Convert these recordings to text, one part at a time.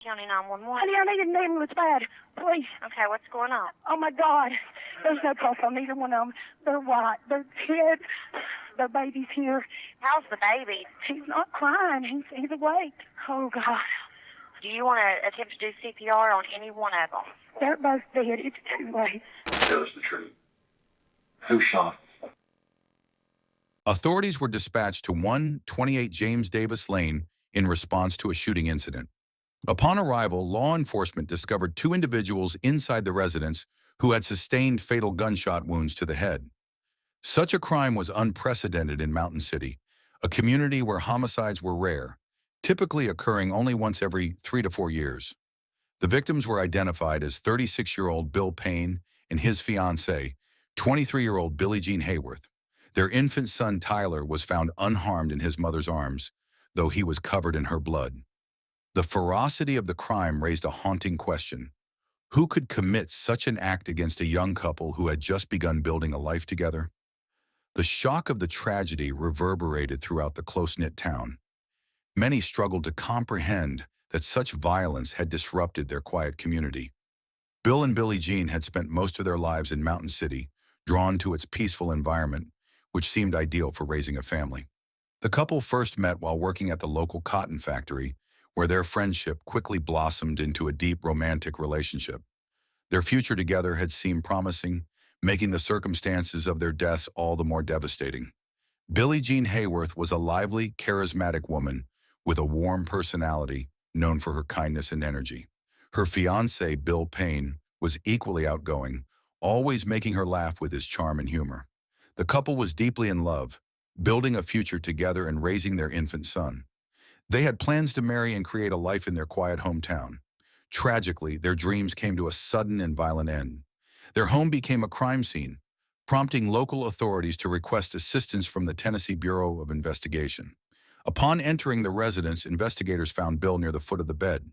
County 911. Honey, I need an ambulance bad. Please. Okay, what's going on? Oh, my God. There's no pulse on either one of them. They're white. They're dead. Their baby's here. How's the baby? He's not crying. He's awake. Oh, God. Do you want to attempt to do CPR on any one of them? They're both dead. It's too late. Tell us the truth. Who shot? Authorities were dispatched to 128 James Davis Lane in response to a shooting incident. Upon arrival, law enforcement discovered two individuals inside the residence who had sustained fatal gunshot wounds to the head. Such a crime was unprecedented in Mountain City, a community where homicides were rare, typically occurring only once every 3 to 4 years. The victims were identified as 36-year-old Bill Payne and his fiancée, 23-year-old Billie Jean Hayworth. Their infant son Tyler was found unharmed in his mother's arms, though he was covered in her blood. The ferocity of the crime raised a haunting question. Who could commit such an act against a young couple who had just begun building a life together? The shock of the tragedy reverberated throughout the close-knit town. Many struggled to comprehend that such violence had disrupted their quiet community. Bill and Billie Jean had spent most of their lives in Mountain City, drawn to its peaceful environment, which seemed ideal for raising a family. The couple first met while working at the local cotton factory, where their friendship quickly blossomed into a deep romantic relationship. Their future together had seemed promising, making the circumstances of their deaths all the more devastating. Billie Jean Hayworth was a lively, charismatic woman with a warm personality known for her kindness and energy. Her fiancé, Bill Payne, was equally outgoing, always making her laugh with his charm and humor. The couple was deeply in love, building a future together and raising their infant son. They had plans to marry and create a life in their quiet hometown. Tragically, their dreams came to a sudden and violent end. Their home became a crime scene, prompting local authorities to request assistance from the Tennessee Bureau of Investigation. Upon entering the residence, investigators found Bill near the foot of the bed,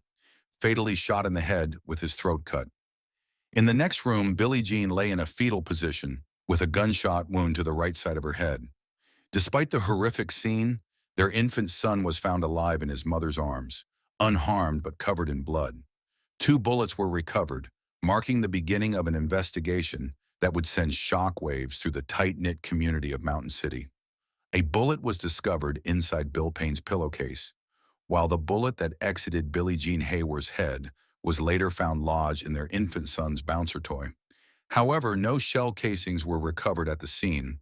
fatally shot in the head with his throat cut. In the next room, Billie Jean lay in a fetal position with a gunshot wound to the right side of her head. Despite the horrific scene, their infant son was found alive in his mother's arms, unharmed but covered in blood. 2 bullets were recovered, marking the beginning of an investigation that would send shockwaves through the tight-knit community of Mountain City. A bullet was discovered inside Bill Payne's pillowcase, while the bullet that exited Billie Jean Hayworth's head was later found lodged in their infant son's bouncer toy. However, no shell casings were recovered at the scene,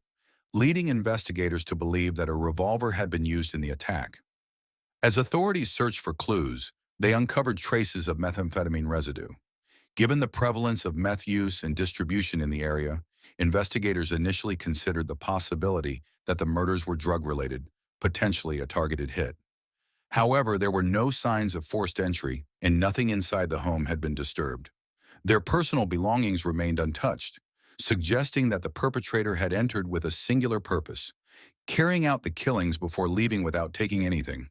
leading investigators to believe that a revolver had been used in the attack. As authorities searched for clues, they uncovered traces of methamphetamine residue. Given the prevalence of meth use and distribution in the area, investigators initially considered the possibility that the murders were drug-related, potentially a targeted hit. However, there were no signs of forced entry, and nothing inside the home had been disturbed. Their personal belongings remained untouched, suggesting that the perpetrator had entered with a singular purpose, carrying out the killings before leaving without taking anything.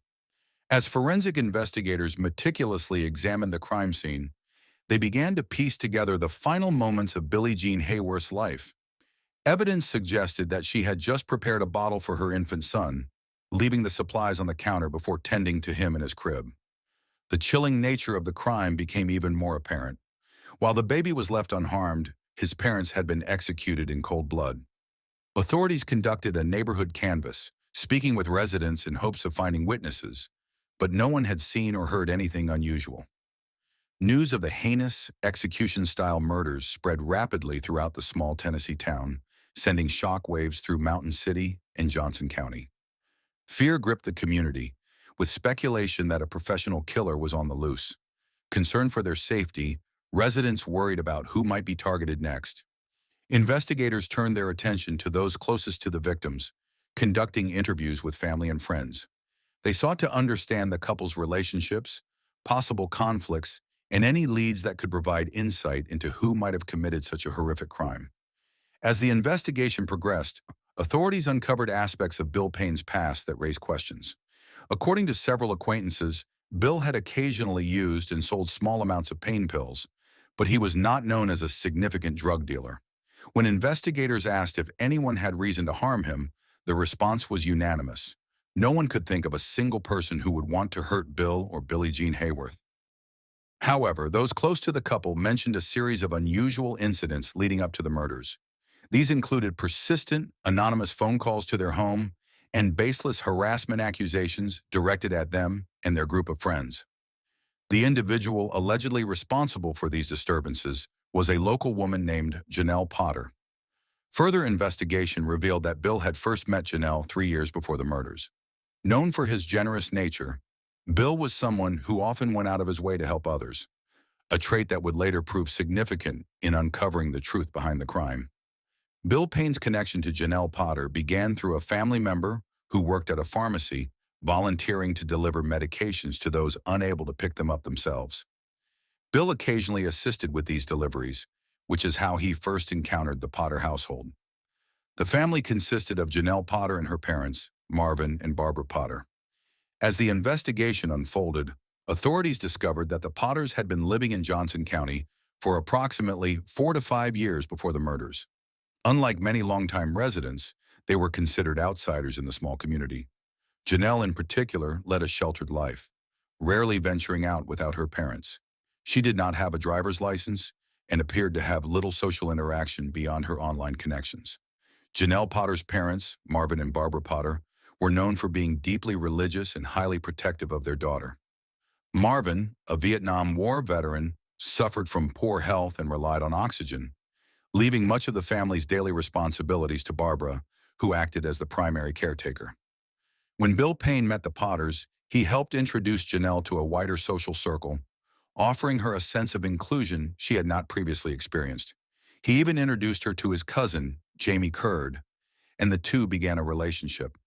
As forensic investigators meticulously examined the crime scene, they began to piece together the final moments of Billie Jean Hayworth's life. Evidence suggested that she had just prepared a bottle for her infant son, leaving the supplies on the counter before tending to him in his crib. The chilling nature of the crime became even more apparent. While the baby was left unharmed, his parents had been executed in cold blood. Authorities conducted a neighborhood canvass, speaking with residents in hopes of finding witnesses, but no one had seen or heard anything unusual. News of the heinous, execution-style murders spread rapidly throughout the small Tennessee town, sending shockwaves through Mountain City and Johnson County. Fear gripped the community, with speculation that a professional killer was on the loose. Concerned for their safety, residents worried about who might be targeted next. Investigators turned their attention to those closest to the victims, conducting interviews with family and friends. They sought to understand the couple's relationships, possible conflicts, and any leads that could provide insight into who might have committed such a horrific crime. As the investigation progressed, authorities uncovered aspects of Bill Payne's past that raised questions. According to several acquaintances, Bill had occasionally used and sold small amounts of pain pills, but he was not known as a significant drug dealer. When investigators asked if anyone had reason to harm him, the response was unanimous. No one could think of a single person who would want to hurt Bill or Billie Jean Hayworth. However, those close to the couple mentioned a series of unusual incidents leading up to the murders. These included persistent, anonymous phone calls to their home and baseless harassment accusations directed at them and their group of friends. The individual allegedly responsible for these disturbances was a local woman named Janelle Potter. Further investigation revealed that Bill had first met Janelle 3 years before the murders. Known for his generous nature, Bill was someone who often went out of his way to help others, a trait that would later prove significant in uncovering the truth behind the crime. Bill Payne's connection to Janelle Potter began through a family member who worked at a pharmacy, volunteering to deliver medications to those unable to pick them up themselves. Bill occasionally assisted with these deliveries, which is how he first encountered the Potter household. The family consisted of Janelle Potter and her parents, Marvin and Barbara Potter. As the investigation unfolded, authorities discovered that the Potters had been living in Johnson County for approximately 4 to 5 years before the murders. Unlike many longtime residents, they were considered outsiders in the small community. Janelle, in particular, led a sheltered life, rarely venturing out without her parents. She did not have a driver's license and appeared to have little social interaction beyond her online connections. Janelle Potter's parents, Marvin and Barbara Potter, were known for being deeply religious and highly protective of their daughter. Marvin, a Vietnam War veteran, suffered from poor health and relied on oxygen, leaving much of the family's daily responsibilities to Barbara, who acted as the primary caretaker. When Bill Payne met the Potters, he helped introduce Janelle to a wider social circle, offering her a sense of inclusion she had not previously experienced. He even introduced her to his cousin, Jamie Curd, and the two began a relationship.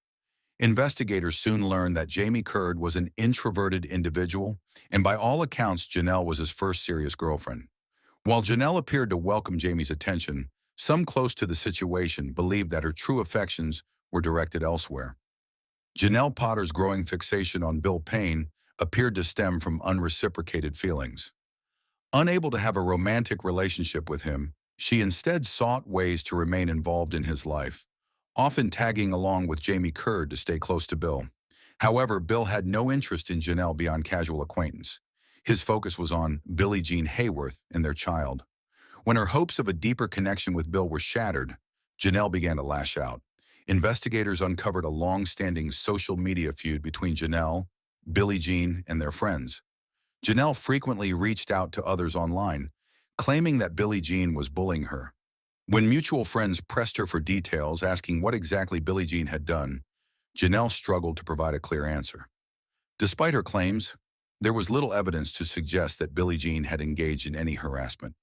Investigators soon learned that Jamie Curd was an introverted individual, and by all accounts, Janelle was his first serious girlfriend. While Janelle appeared to welcome Jamie's attention, some close to the situation believed that her true affections were directed elsewhere. Janelle Potter's growing fixation on Bill Payne appeared to stem from unreciprocated feelings. Unable to have a romantic relationship with him, she instead sought ways to remain involved in his life, often tagging along with Jamie Curd to stay close to Bill. However, Bill had no interest in Janelle beyond casual acquaintance. His focus was on Billie Jean Hayworth and their child. When her hopes of a deeper connection with Bill were shattered, Janelle began to lash out. Investigators uncovered a long-standing social media feud between Janelle, Billie Jean, and their friends. Janelle frequently reached out to others online, claiming that Billie Jean was bullying her. When mutual friends pressed her for details, asking what exactly Billie Jean had done, Janelle struggled to provide a clear answer. Despite her claims, there was little evidence to suggest that Billie Jean had engaged in any harassment.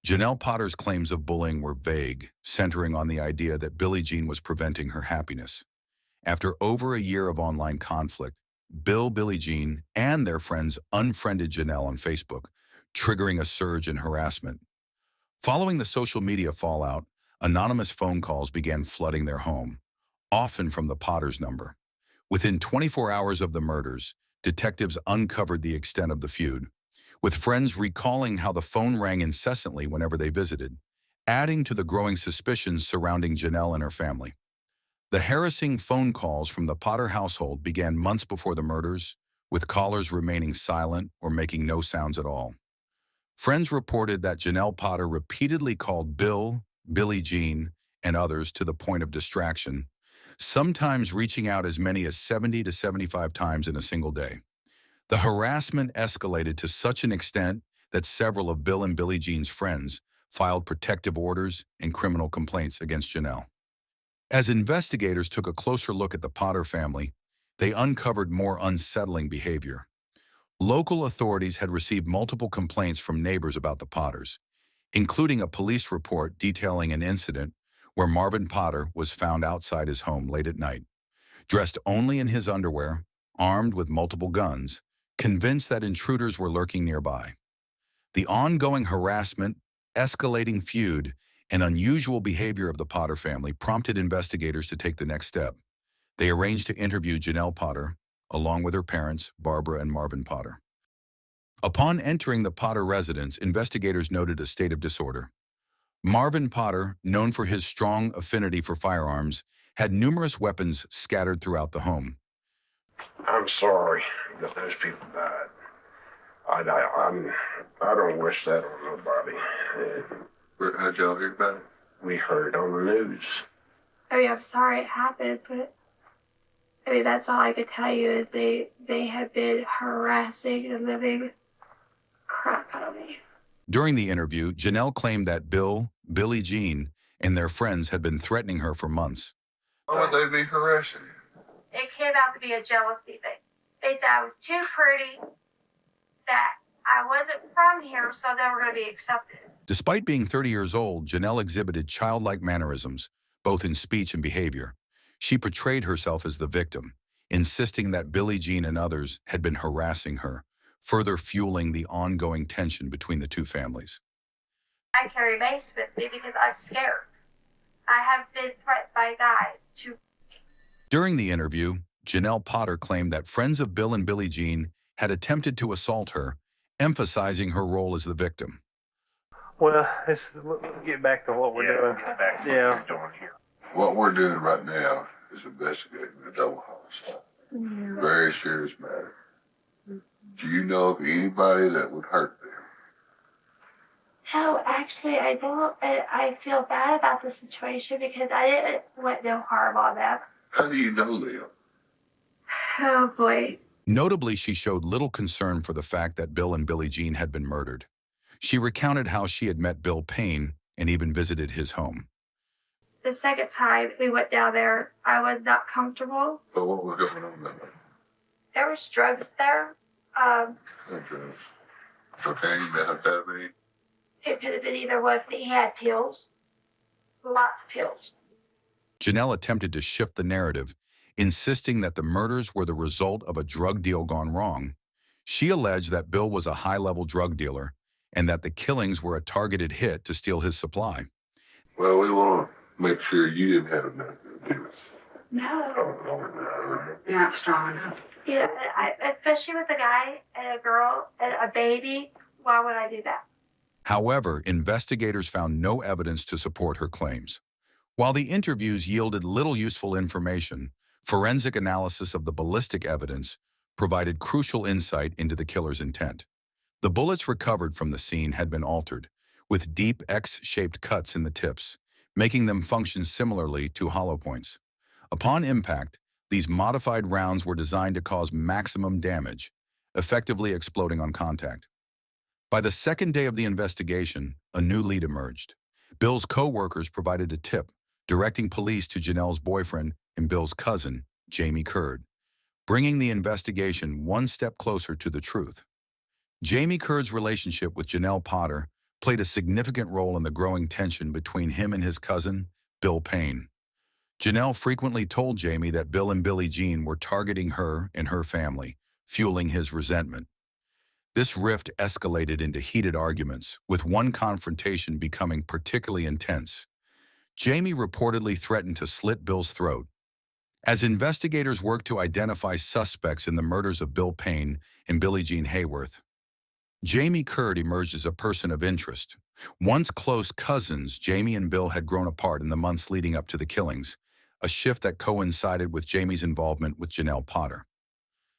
Janelle Potter's claims of bullying were vague, centering on the idea that Billie Jean was preventing her happiness. After over a year of online conflict, Billie Jean, and their friends unfriended Janelle on Facebook, triggering a surge in harassment. Following the social media fallout, anonymous phone calls began flooding their home, often from the Potters' number. Within 24 hours of the murders, detectives uncovered the extent of the feud, with friends recalling how the phone rang incessantly whenever they visited, adding to the growing suspicions surrounding Janelle and her family. The harassing phone calls from the Potter household began months before the murders, with callers remaining silent or making no sounds at all. Friends reported that Janelle Potter repeatedly called Bill, Billie Jean, and others to the point of distraction, sometimes reaching out as many as 70 to 75 times in a single day. The harassment escalated to such an extent that several of Bill and Billie Jean's friends filed protective orders and criminal complaints against Janelle. As investigators took a closer look at the Potter family, they uncovered more unsettling behavior. Local authorities had received multiple complaints from neighbors about the Potters, including a police report detailing an incident where Marvin Potter was found outside his home late at night, dressed only in his underwear, armed with multiple guns, convinced that intruders were lurking nearby. The ongoing harassment, escalating feud, and unusual behavior of the Potter family prompted investigators to take the next step. They arranged to interview Janelle Potter, along with her parents, Barbara and Marvin Potter. Upon entering the Potter residence, investigators noted a state of disorder. Marvin Potter, known for his strong affinity for firearms, had numerous weapons scattered throughout the home. I'm sorry that those people died. I don't wish that on nobody. How'd y'all hear about it? We heard on the news. I mean, I'm sorry it happened, but I mean, that's all I could tell you is they have been harassing the living crap out of me. During the interview, Janelle claimed that Bill, Billie Jean, and their friends had been threatening her for months. Why would they be harassing you? It came out to be a jealousy thing. They said I was too pretty, that I wasn't from here, so they were going to be accepted. Despite being 30 years old, Janelle exhibited childlike mannerisms, both in speech and behavior. She portrayed herself as the victim, insisting that Billie Jean and others had been harassing her, further fueling the ongoing tension between the two families. I carry mace with me because I'm scared. I have been threatened by guys to... During the interview, Janelle Potter claimed that friends of Bill and Billie Jean had attempted to assault her, emphasizing her role as the victim. Well, let's get back to what we're doing. Yeah. What we're doing right now is investigating a double homicide. Very serious matter. Do you know of anybody that would hurt them? No, actually, I don't. I feel bad about the situation because I didn't want no harm on them. How do you know them? Oh, boy. Notably, she showed little concern for the fact that Bill and Billie Jean had been murdered. She recounted how she had met Bill Payne and even visited his home. The second time we went down there, I was not comfortable. But what was going on there? There was drugs there. What drugs? Cocaine, methamphetamine? It could have been either one. He had pills. Lots of pills. Janelle attempted to shift the narrative, insisting that the murders were the result of a drug deal gone wrong. She alleged that Bill was a high-level drug dealer and that the killings were a targeted hit to steal his supply. Well, we want to make sure you didn't have nothing to do with it. No. You're not strong enough. Yeah, especially with a guy and a girl and a baby. Why would I do that? However, investigators found no evidence to support her claims. While the interviews yielded little useful information, forensic analysis of the ballistic evidence provided crucial insight into the killer's intent. The bullets recovered from the scene had been altered, with deep X-shaped cuts in the tips, making them function similarly to hollow points. Upon impact, these modified rounds were designed to cause maximum damage, effectively exploding on contact. By the second day of the investigation, a new lead emerged. Bill's co-workers provided a tip, directing police to Janelle's boyfriend and Bill's cousin, Jamie Curd, bringing the investigation one step closer to the truth. Jamie Curd's relationship with Janelle Potter played a significant role in the growing tension between him and his cousin, Bill Payne. Janelle frequently told Jamie that Bill and Billie Jean were targeting her and her family, fueling his resentment. This rift escalated into heated arguments, with one confrontation becoming particularly intense. Jamie reportedly threatened to slit Bill's throat. As investigators worked to identify suspects in the murders of Bill Payne and Billie Jean Hayworth, Jamie Curd emerged as a person of interest. Once close cousins, Jamie and Bill had grown apart in the months leading up to the killings, a shift that coincided with Jamie's involvement with Janelle Potter.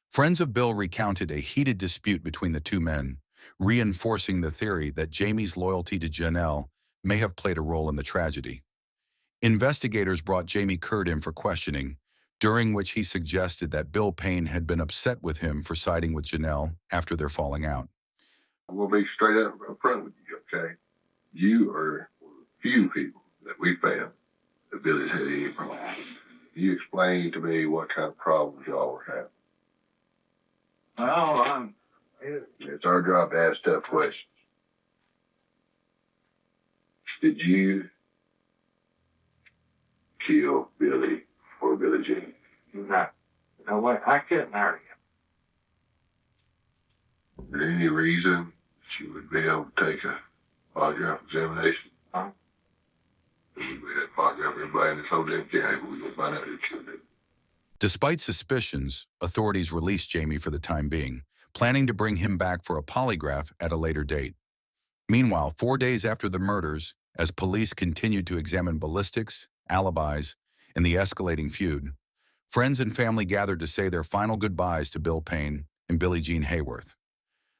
Friends of Bill recounted a heated dispute between the two men, reinforcing the theory that Jamie's loyalty to Janelle may have played a role in the tragedy. Investigators brought Jamie Curd in for questioning, during which he suggested that Bill Payne had been upset with him for siding with Janelle after their falling out. We'll be straight up front with you, okay? You are one of the few people that we found that Billy's had any problems. You explain to me what kind of problems y'all were having. Well, It's our job to ask tough questions. Did you kill Billy or Billie Jean? no way. I couldn't hurt you. Is there any reason she would be able to take a polygraph examination? Huh? We had polygraph everybody in this whole damn county, but we gonna find out who killed it. Despite suspicions, authorities released Jamie for the time being, planning to bring him back for a polygraph at a later date. Meanwhile, 4 days after the murders, as police continued to examine ballistics, alibis, and the escalating feud, friends and family gathered to say their final goodbyes to Bill Payne and Billie Jean Hayworth.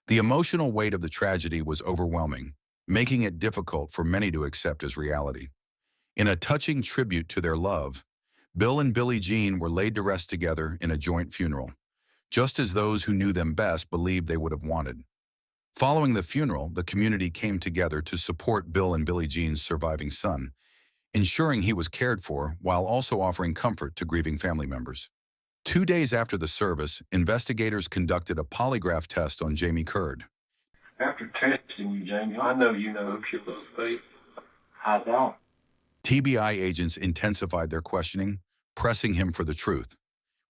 The emotional weight of the tragedy was overwhelming, making it difficult for many to accept as reality. In a touching tribute to their love, Bill and Billie Jean were laid to rest together in a joint funeral, just as those who knew them best believed they would have wanted. Following the funeral, the community came together to support Bill and Billie Jean's surviving son, ensuring he was cared for while also offering comfort to grieving family members. 2 days after the service, investigators conducted a polygraph test on Jamie Curd. After testing you, Jamie, I know you know who killed those people. I don't. TBI agents intensified their questioning, pressing him for the truth.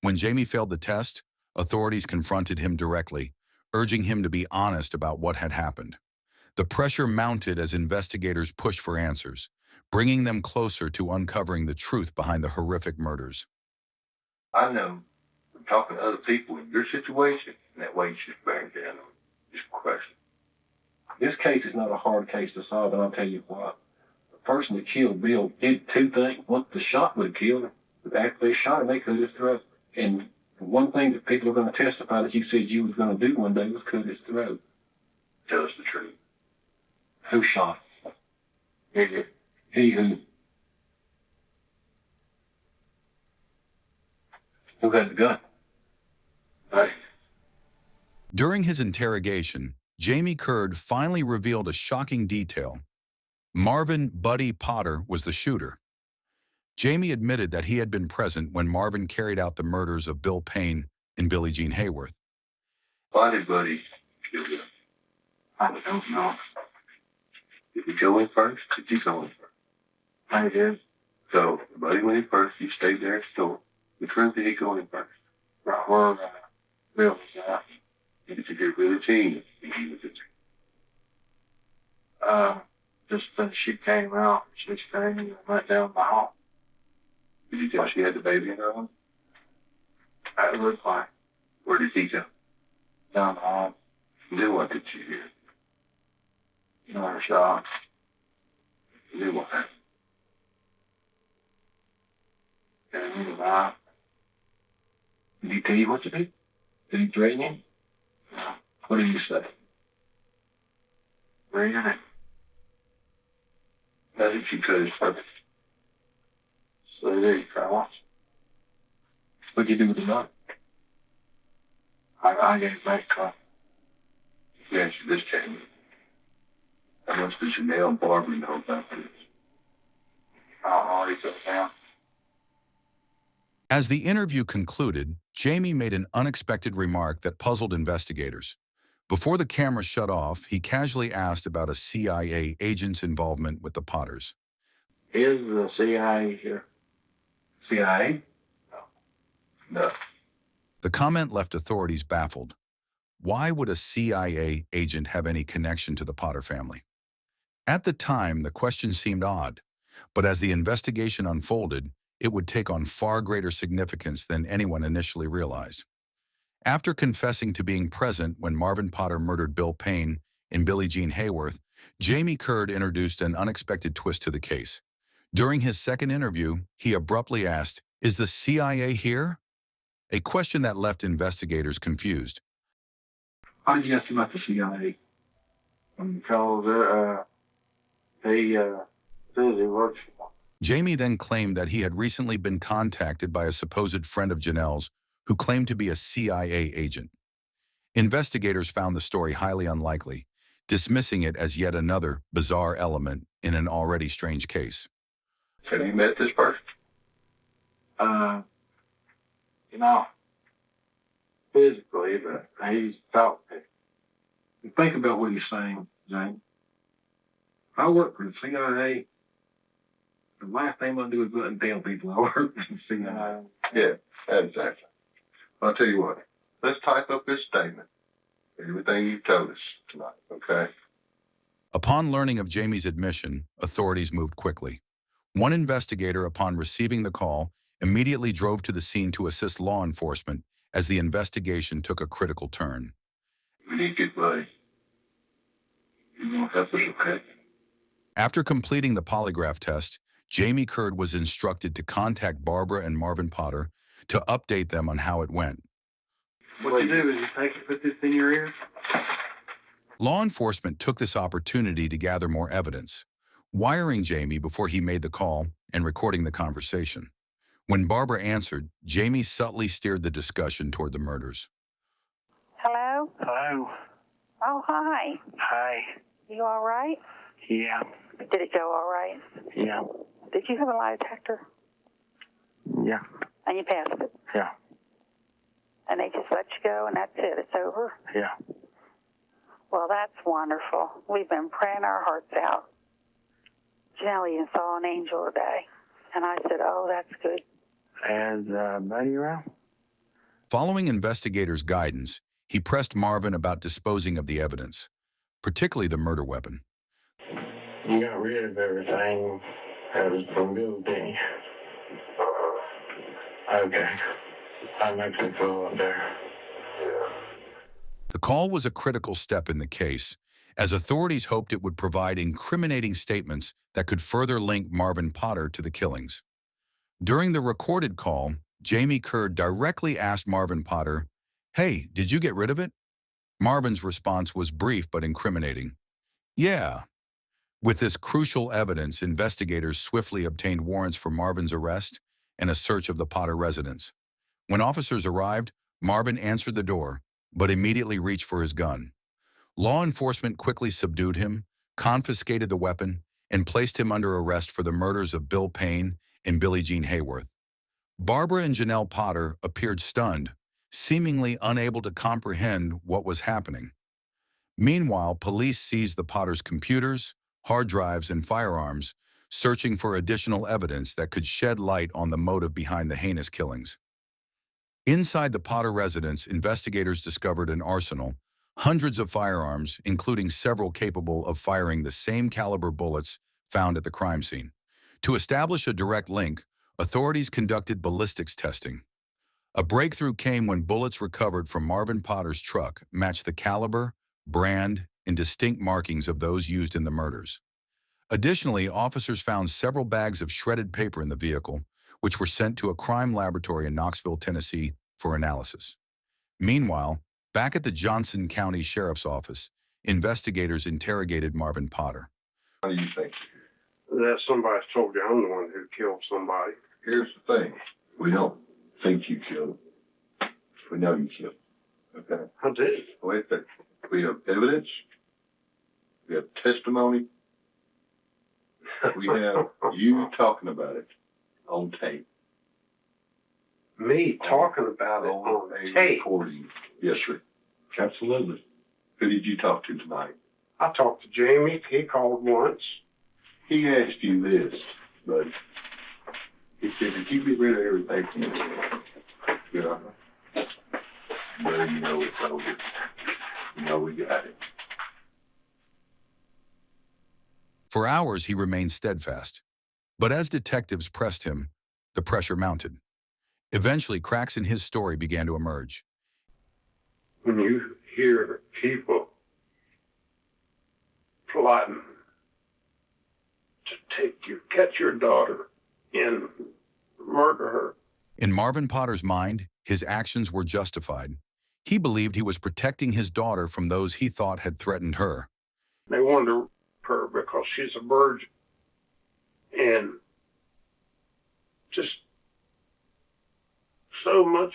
When Jamie failed the test, authorities confronted him directly, urging him to be honest about what had happened. The pressure mounted as investigators pushed for answers, bringing them closer to uncovering the truth behind the horrific murders. I know from talking to other people in your situation, and that way you should bear down on this question. This case is not a hard case to solve, and I'll tell you why. The person that killed Bill did two things. One, the shot would have killed him. But after they shot him, they cut his throat. And one thing that people are going to testify that you said you was going to do one day was cut his throat. Tell us the truth. Who shot him? He who? Who had the gun? Hey, During his interrogation, Jamie Curd finally revealed a shocking detail. Marvin "Buddy" Potter was the shooter. Jamie admitted that he had been present when Marvin carried out the murders of Bill Payne and Billie Jean Hayworth. why did Buddy kill him? I don't know. Did he go in first? Did you go in first? I did. So, Buddy went in first, you stayed there at the store. Which room did he go in first? Right where Bill was at. Did you hear Billie Jean? Just when she came out, she came and went down the hall. Did you tell she had the baby in her arms? That looked like Where did he go? down the hall. Then what did you hear? Another shot. Then what happened? And he was out. Did he tell you what to do? Did he threaten him? What did you say? Reading it. How did you cut his throat? So there you go. What'd you do with the knife? I gave it back to him. Answer this, Jamie. How much did Janelle and Barbara know about this? I already took it down. As the interview concluded, Jamie made an unexpected remark that puzzled investigators. Before the camera shut off, he casually asked about a CIA agent's involvement with the Potters. Is the CIA here? CIA? No. The comment left authorities baffled. Why would a CIA agent have any connection to the Potter family? At the time, the question seemed odd, but as the investigation unfolded, it would take on far greater significance than anyone initially realized. After confessing to being present when Marvin Potter murdered Bill Payne and Billie Jean Hayworth, Jamie Curd introduced an unexpected twist to the case. During his second interview, he abruptly asked, "Is the CIA here?" A question that left investigators confused. How did you ask him about the CIA? Because he says he works for them. Jamie then claimed that he had recently been contacted by a supposed friend of Janelle's who claimed to be a CIA agent. Investigators found the story highly unlikely, dismissing it as yet another bizarre element in an already strange case. Have you met this person? You know, physically, but he's talked to. And think about what he's saying, James. If I work for the CIA, the last thing I'm going to do is go out and tell people I work for the CIA. Yeah, exactly. I'll tell you what. Let's type up this statement. Everything you've told us tonight, okay? Upon learning of Jamie's admission, authorities moved quickly. One investigator, upon receiving the call, immediately drove to the scene to assist law enforcement as the investigation took a critical turn. We need good buddy. You won't help us, okay? After completing the polygraph test, Jamie Curd was instructed to contact Barbara and Marvin Potter to update them on how it went. What you do is you take it, put this in your ear, Law enforcement took this opportunity to gather more evidence, wiring Jamie before he made the call and recording the conversation. When Barbara answered, Jamie subtly steered the discussion toward the murders. Hello? Hello. Oh, hi. Hi. You all right? Yeah. Did it go all right? Yeah. Did you have a lie detector? Yeah. And you passed it? Yeah. And they just let you go and that's it? It's over? Yeah. Well, that's wonderful. We've been praying our hearts out. Janelle even saw an angel today. And I said, oh, that's good. Has Buddy around? Following investigators' guidance, he pressed Marvin about disposing of the evidence, particularly the murder weapon. You got rid of everything that was from Bill, didn't you? Okay. I'm actually full up there. The call was a critical step in the case, as authorities hoped it would provide incriminating statements that could further link Marvin Potter to the killings. During the recorded call, Jamie Curd directly asked Marvin Potter, "Hey, did you get rid of it?" Marvin's response was brief but incriminating. "Yeah." With this crucial evidence, investigators swiftly obtained warrants for Marvin's arrest and a search of the Potter residence. When officers arrived, Marvin answered the door, but immediately reached for his gun. Law enforcement quickly subdued him, confiscated the weapon, and placed him under arrest for the murders of Bill Payne and Billie Jean Hayworth. Barbara and Janelle Potter appeared stunned, seemingly unable to comprehend what was happening. Meanwhile, police seized the Potters' computers, hard drives, and firearms, searching for additional evidence that could shed light on the motive behind the heinous killings. Inside the Potter residence, investigators discovered an arsenal, hundreds of firearms, including several capable of firing the same caliber bullets found at the crime scene. To establish a direct link, authorities conducted ballistics testing. A breakthrough came when bullets recovered from Marvin Potter's truck matched the caliber, brand, and distinct markings of those used in the murders. Additionally, officers found several bags of shredded paper in the vehicle, which were sent to a crime laboratory in Knoxville, Tennessee, for analysis. Meanwhile, back at the Johnson County Sheriff's Office, investigators interrogated Marvin Potter. What do you think? That somebody's told you I'm the one who killed somebody. Here's the thing. We don't think you killed him. We know you killed him. Okay? I did. Wait a second. We have evidence. We have testimony. We have you talking about it on tape. Me talking about it on a tape. recording. Yes, sir. Absolutely. Who did you talk to tonight? I talked to Jamie. He called once. He asked you this, but he said, did you get rid of everything from this? Yeah. Well, you know it's over. You know we got it. For hours, he remained steadfast. But as detectives pressed him, the pressure mounted. Eventually, cracks in his story began to emerge. When you hear people plotting to catch your daughter and murder her. In Marvin Potter's mind, his actions were justified. He believed he was protecting his daughter from those he thought had threatened her. They wanted to rape her because she's a virgin. And just so much.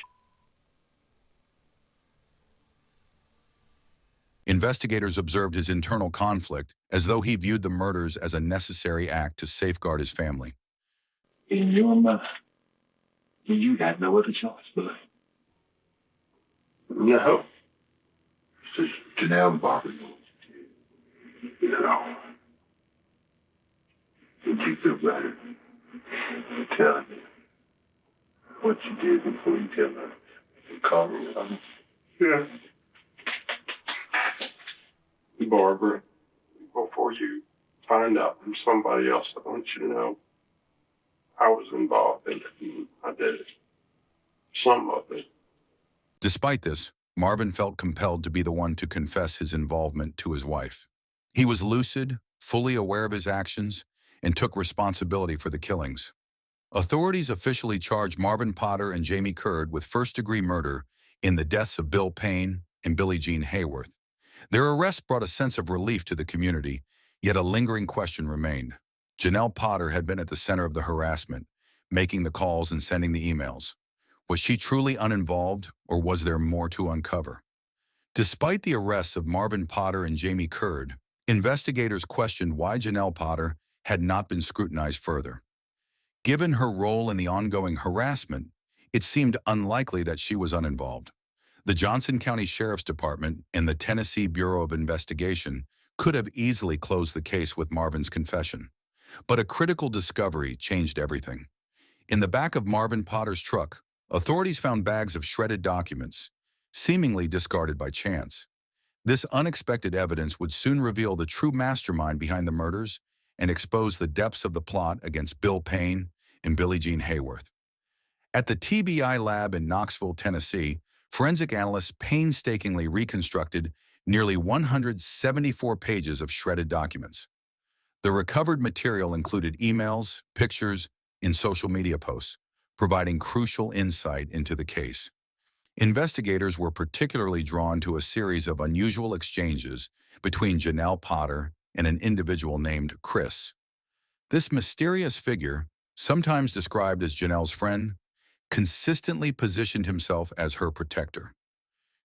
Investigators observed his internal conflict as though he viewed the murders as a necessary act to safeguard his family. In your mind, you got no other choice, but No. So Janelle and Barbara. No. Did you feel better? Telling me what you did before you tell her. You called me something. Yeah. Barbara, before you find out from somebody else, I want you to know I was involved in it. And I did it. Some of it. Despite this, Marvin felt compelled to be the one to confess his involvement to his wife. He was lucid, fully aware of his actions, and took responsibility for the killings. Authorities officially charged Marvin Potter and Jamie Curd with first-degree murder in the deaths of Bill Payne and Billie Jean Hayworth. Their arrest brought a sense of relief to the community, yet a lingering question remained. Janelle Potter had been at the center of the harassment, making the calls and sending the emails. Was she truly uninvolved, or was there more to uncover? Despite the arrests of Marvin Potter and Jamie Curd, investigators questioned why Janelle Potter had not been scrutinized further. Given her role in the ongoing harassment, it seemed unlikely that she was uninvolved. The Johnson County Sheriff's Department and the Tennessee Bureau of Investigation could have easily closed the case with Marvin's confession. But a critical discovery changed everything. In the back of Marvin Potter's truck, authorities found bags of shredded documents, seemingly discarded by chance. This unexpected evidence would soon reveal the true mastermind behind the murders and expose the depths of the plot against Bill Payne and Billie Jean Hayworth. At the TBI lab in Knoxville, Tennessee, forensic analysts painstakingly reconstructed nearly 174 pages of shredded documents. The recovered material included emails, pictures, and social media posts, providing crucial insight into the case. Investigators were particularly drawn to a series of unusual exchanges between Janelle Potter and an individual named Chris. This mysterious figure, sometimes described as Janelle's friend, consistently positioned himself as her protector.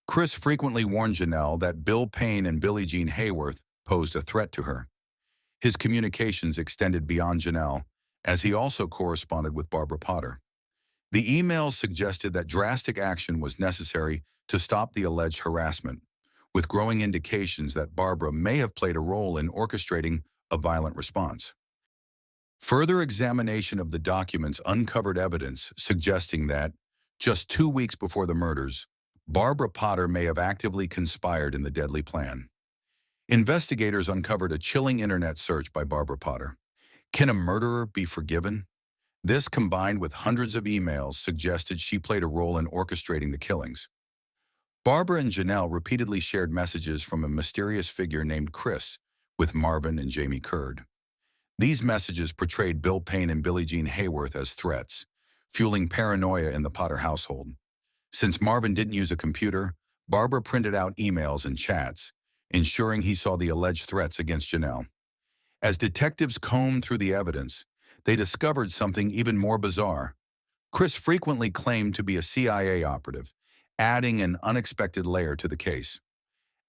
Chris frequently warned Janelle that Bill Payne and Billie Jean Hayworth posed a threat to her. His communications extended beyond Janelle, as he also corresponded with Barbara Potter. The emails suggested that drastic action was necessary to stop the alleged harassment, with growing indications that Barbara may have played a role in orchestrating a violent response. Further examination of the documents uncovered evidence suggesting that, just 2 weeks before the murders, Barbara Potter may have actively conspired in the deadly plan. Investigators uncovered a chilling internet search by Barbara Potter. Can a murderer be forgiven? This, combined with hundreds of emails, suggested she played a role in orchestrating the killings. Barbara and Janelle repeatedly shared messages from a mysterious figure named Chris with Marvin and Jamie Curd. These messages portrayed Bill Payne and Billie Jean Hayworth as threats, fueling paranoia in the Potter household. Since Marvin didn't use a computer, Barbara printed out emails and chats, ensuring he saw the alleged threats against Janelle. As detectives combed through the evidence, they discovered something even more bizarre. Chris frequently claimed to be a CIA operative, adding an unexpected layer to the case.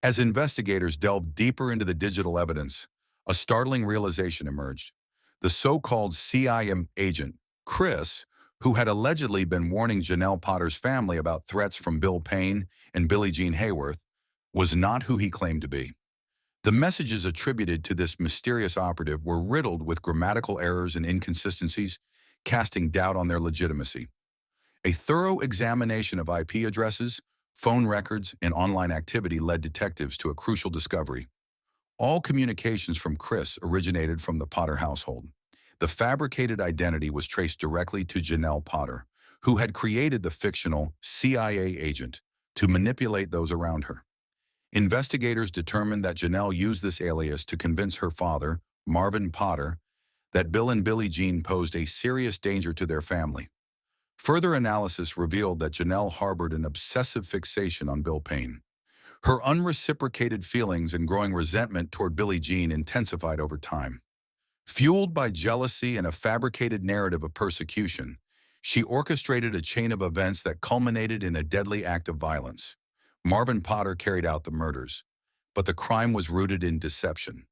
As investigators delved deeper into the digital evidence, a startling realization emerged. The so-called CIA agent, Chris, who had allegedly been warning Janelle Potter's family about threats from Bill Payne and Billie Jean Hayworth, was not who he claimed to be. The messages attributed to this mysterious operative were riddled with grammatical errors and inconsistencies, casting doubt on their legitimacy. A thorough examination of IP addresses, phone records, and online activity led detectives to a crucial discovery. All communications from Chris originated from the Potter household. The fabricated identity was traced directly to Janelle Potter, who had created the fictional CIA agent to manipulate those around her. Investigators determined that Janelle used this alias to convince her father, Marvin Potter, that Bill and Billie Jean posed a serious danger to their family. Further analysis revealed that Janelle harbored an obsessive fixation on Bill Payne. Her unreciprocated feelings and growing resentment toward Billie Jean intensified over time. Fueled by jealousy and a fabricated narrative of persecution, she orchestrated a chain of events that culminated in a deadly act of violence. Marvin Potter carried out the murders, but the crime was rooted in deception.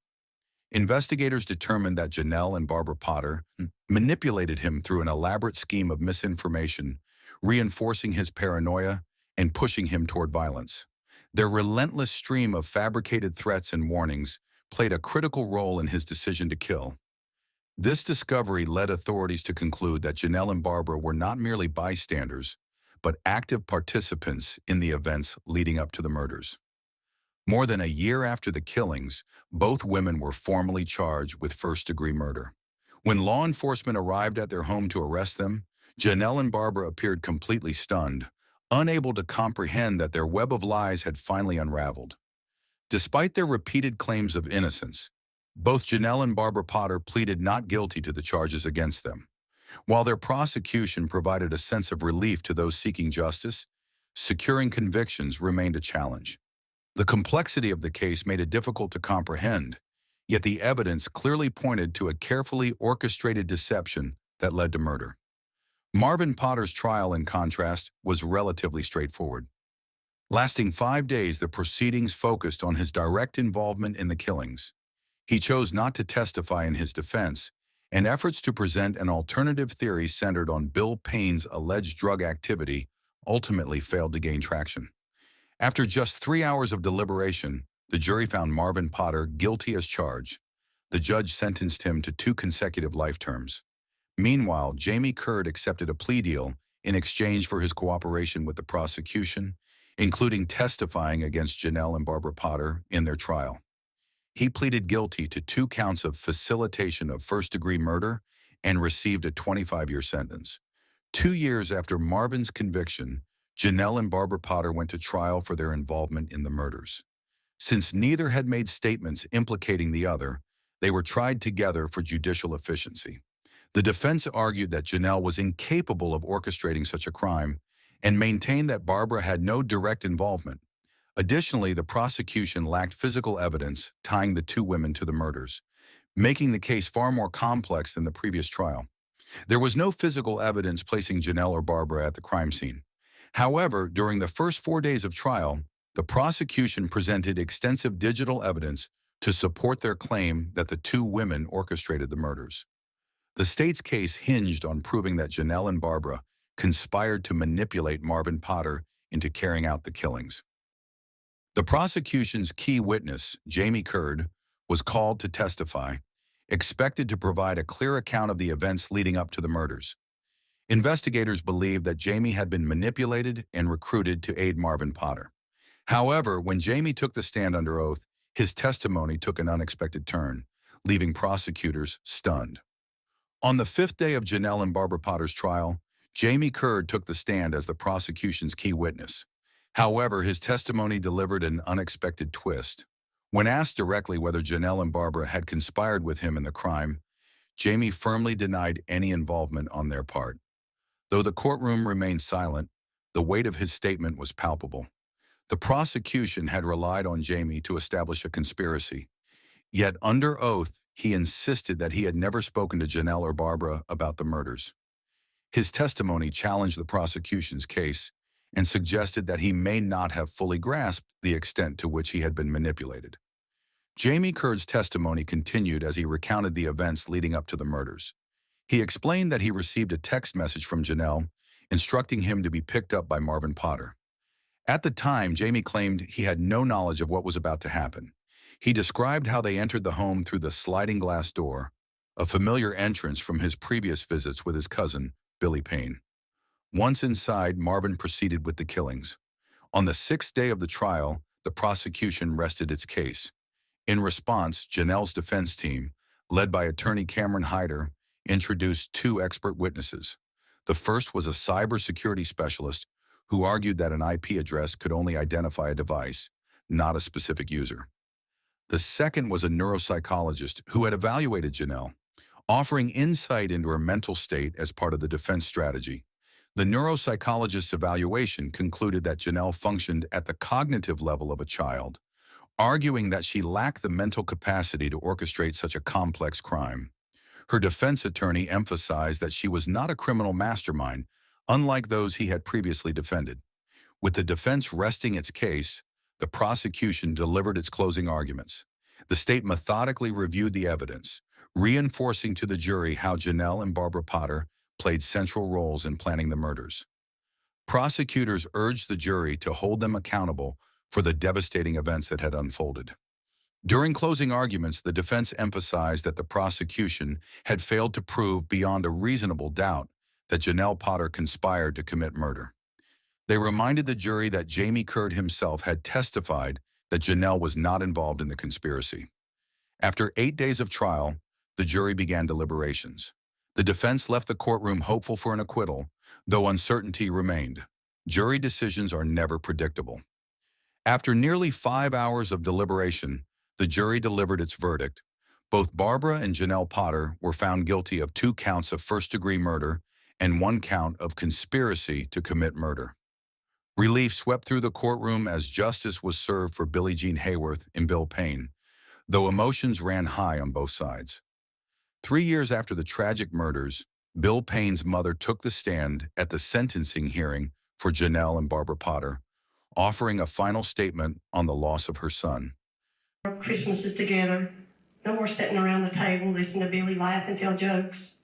Investigators determined that Janelle and Barbara Potter manipulated him through an elaborate scheme of misinformation, reinforcing his paranoia and pushing him toward violence. Their relentless stream of fabricated threats and warnings played a critical role in his decision to kill. This discovery led authorities to conclude that Janelle and Barbara were not merely bystanders, but active participants in the events leading up to the murders. More than a year after the killings, both women were formally charged with first-degree murder. When law enforcement arrived at their home to arrest them, Janelle and Barbara appeared completely stunned, unable to comprehend that their web of lies had finally unraveled. Despite their repeated claims of innocence, both Janelle and Barbara Potter pleaded not guilty to the charges against them. While their prosecution provided a sense of relief to those seeking justice, securing convictions remained a challenge. The complexity of the case made it difficult to comprehend, yet the evidence clearly pointed to a carefully orchestrated deception that led to murder. Marvin Potter's trial, in contrast, was relatively straightforward. Lasting 5 days, the proceedings focused on his direct involvement in the killings. He chose not to testify in his defense, and efforts to present an alternative theory centered on Bill Payne's alleged drug activity ultimately failed to gain traction. After just 3 hours of deliberation, the jury found Marvin Potter guilty as charged. The judge sentenced him to 2 consecutive life terms. Meanwhile, Jamie Curd accepted a plea deal in exchange for his cooperation with the prosecution, including testifying against Janelle and Barbara Potter in their trial. He pleaded guilty to 2 counts of facilitation of first-degree murder and received a 25-year sentence. 2 years after Marvin's conviction, Janelle and Barbara Potter went to trial for their involvement in the murders. Since neither had made statements implicating the other, they were tried together for judicial efficiency. The defense argued that Janelle was incapable of orchestrating such a crime and maintained that Barbara had no direct involvement. Additionally, the prosecution lacked physical evidence tying the 2 women to the murders, making the case far more complex than the previous trial. There was no physical evidence placing Janelle or Barbara at the crime scene. However, during the first 4 days of trial, the prosecution presented extensive digital evidence to support their claim that the 2 women orchestrated the murders. The state's case hinged on proving that Janelle and Barbara conspired to manipulate Marvin Potter into carrying out the killings. The prosecution's key witness, Jamie Curd, was called to testify, expected to provide a clear account of the events leading up to the murders. Investigators believed that Jamie had been manipulated and recruited to aid Marvin Potter. However, when Jamie took the stand under oath, his testimony took an unexpected turn, leaving prosecutors stunned. On the 5th day of Janelle and Barbara Potter's trial, Jamie Curd took the stand as the prosecution's key witness. However, his testimony delivered an unexpected twist. When asked directly whether Janelle and Barbara had conspired with him in the crime, Jamie firmly denied any involvement on their part. Though the courtroom remained silent, the weight of his statement was palpable. The prosecution had relied on Jamie to establish a conspiracy. Yet under oath, he insisted that he had never spoken to Janelle or Barbara about the murders. His testimony challenged the prosecution's case and suggested that he may not have fully grasped the extent to which he had been manipulated. Jamie Curd's testimony continued as he recounted the events leading up to the murders. He explained that he received a text message from Janelle instructing him to be picked up by Marvin Potter. At the time, Jamie claimed he had no knowledge of what was about to happen. He described how they entered the home through the sliding glass door, a familiar entrance from his previous visits with his cousin, Billy Payne. Once inside, Marvin proceeded with the killings. On the 6th day of the trial, the prosecution rested its case. In response, Janelle's defense team, led by attorney Cameron Hyder, introduced 2 expert witnesses. The first was a cybersecurity specialist who argued that an IP address could only identify a device, not a specific user. The second was a neuropsychologist who had evaluated Janelle, offering insight into her mental state as part of the defense strategy. The neuropsychologist's evaluation concluded that Janelle functioned at the cognitive level of a child, arguing that she lacked the mental capacity to orchestrate such a complex crime. Her defense attorney emphasized that she was not a criminal mastermind, unlike those he had previously defended. With the defense resting its case, the prosecution delivered its closing arguments. The state methodically reviewed the evidence, reinforcing to the jury how Janelle and Barbara Potter played central roles in planning the murders. Prosecutors urged the jury to hold them accountable for the devastating events that had unfolded. During closing arguments, the defense emphasized that the prosecution had failed to prove beyond a reasonable doubt that Janelle Potter conspired to commit murder. They reminded the jury that Jamie Curd himself had testified that Janelle was not involved in the conspiracy. After 8 days of trial, the jury began deliberations. The defense left the courtroom hopeful for an acquittal, though uncertainty remained. Jury decisions are never predictable. After nearly 5 hours of deliberation, the jury delivered its verdict. Both Barbara and Janelle Potter were found guilty of 2 counts of first-degree murder and 1 count of conspiracy to commit murder. Relief swept through the courtroom as justice was served for Billie Jean Hayworth and Bill Payne, though emotions ran high on both sides. 3 years after the tragic murders, Bill Payne's mother took the stand at the sentencing hearing for Janelle and Barbara Potter, offering a final statement on the loss of her son. Christmases together. No more sitting around the table, listening to Billy laugh and tell jokes.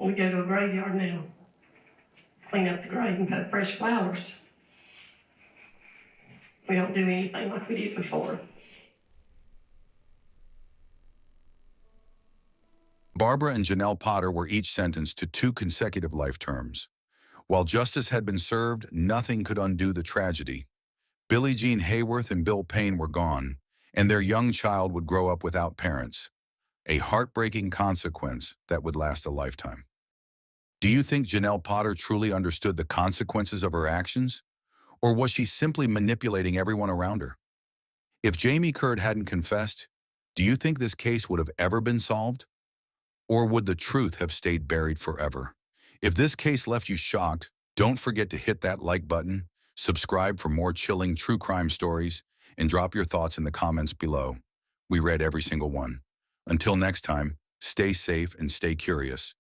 We go to a graveyard now. Clean up the grave and put fresh flowers. We don't do anything like we did before. Barbara and Janelle Potter were each sentenced to 2 consecutive life terms. While justice had been served, nothing could undo the tragedy. Billie Jean Hayworth and Bill Payne were gone, and their young child would grow up without parents. A heartbreaking consequence that would last a lifetime. Do you think Janelle Potter truly understood the consequences of her actions? Or was she simply manipulating everyone around her? If Jamie Curd hadn't confessed, do you think this case would have ever been solved? Or would the truth have stayed buried forever? If this case left you shocked, don't forget to hit that like button, subscribe for more chilling true crime stories, and drop your thoughts in the comments below. We read every single one. Until next time, stay safe and stay curious.